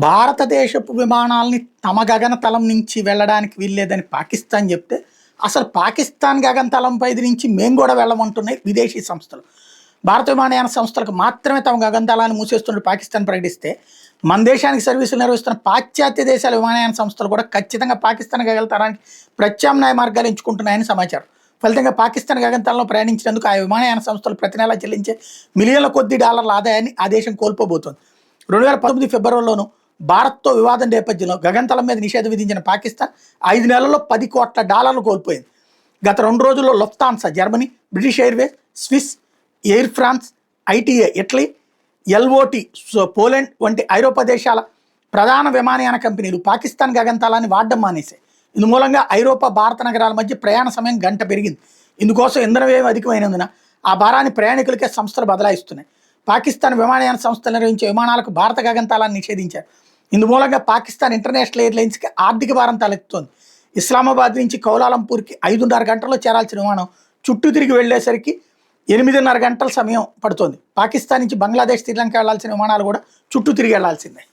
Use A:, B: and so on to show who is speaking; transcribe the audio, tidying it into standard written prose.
A: భారతదేశపు విమానాల్ని తమ గగనతలం నుంచి వెళ్ళడానికి వీల్లేదని పాకిస్తాన్ చెప్తే, అసలు పాకిస్తాన్ గగనతలంపై నుంచి మేము కూడా వెళ్ళమంటున్నాయి విదేశీ సంస్థలు. భారత విమానయాన సంస్థలకు మాత్రమే తమ గగనతలాన్ని మూసేస్తున్నట్టు పాకిస్తాన్ ప్రకటిస్తే, మన దేశానికి సర్వీసులు నిర్వహిస్తున్న పాశ్చాత్య దేశాల విమానయాన సంస్థలు కూడా ఖచ్చితంగా పాకిస్తాన్ గగనతలానికి ప్రత్యామ్నాయ మార్గాలు ఎంచుకుంటున్నాయని సమాచారం. ఫలితంగా పాకిస్తాన్ గగనతలంలో ప్రయాణించినందుకు ఆ విమానయాన సంస్థలు ప్రతి నెలా చెల్లించే మిలియన్ల కొద్ది డాలర్ల ఆదాయాన్ని ఆ దేశం కోల్పోబోతోంది. 2019 ఫిబ్రవరిలోనూ భారత్తో వివాదం నేపథ్యంలో గగనతలం మీద నిషేధం విధించిన పాకిస్తాన్ 5 నెలల్లో $10 కోట్ల కోల్పోయింది. గత 2 రోజుల్లో Lufthansa Germany, British Airways, Swiss, Air France, ITA Italy, LOT Poland వంటి ఐరోపా దేశాల ప్రధాన విమానయాన కంపెనీలు పాకిస్తాన్ గగనతలాన్ని వాడడం మానేశాయి. ఇందు మూలంగా ఐరోపా, భారత నగరాల మధ్య ప్రయాణ సమయం గంట పెరిగింది. ఇందుకోసం ఇంధన వ్యయం అధికమైనందున ఆ భారాన్ని ప్రయాణికులకే సంస్థలు బదలాయిస్తున్నాయి. పాకిస్తాన్ విమానయాన సంస్థలు నిర్వహించే విమానాలకు భారత గగనతలాన్ని నిషేధించారు. ఇందు మూలంగా పాకిస్తాన్ ఇంటర్నేషనల్ ఎయిర్లైన్స్కి ఆర్థిక భారం తలెత్తుతోంది. ఇస్లామాబాద్ నుంచి కౌలాలంపూర్కి 5.5 గంటల్లో చేరాల్సిన విమానం చుట్టూ తిరిగి వెళ్లేసరికి 8.5 గంటల సమయం పడుతోంది. పాకిస్తాన్ నుంచి బంగ్లాదేశ్, శ్రీలంక వెళ్లాల్సిన విమానాలు కూడా చుట్టూ తిరిగి వెళ్లాల్సిందే.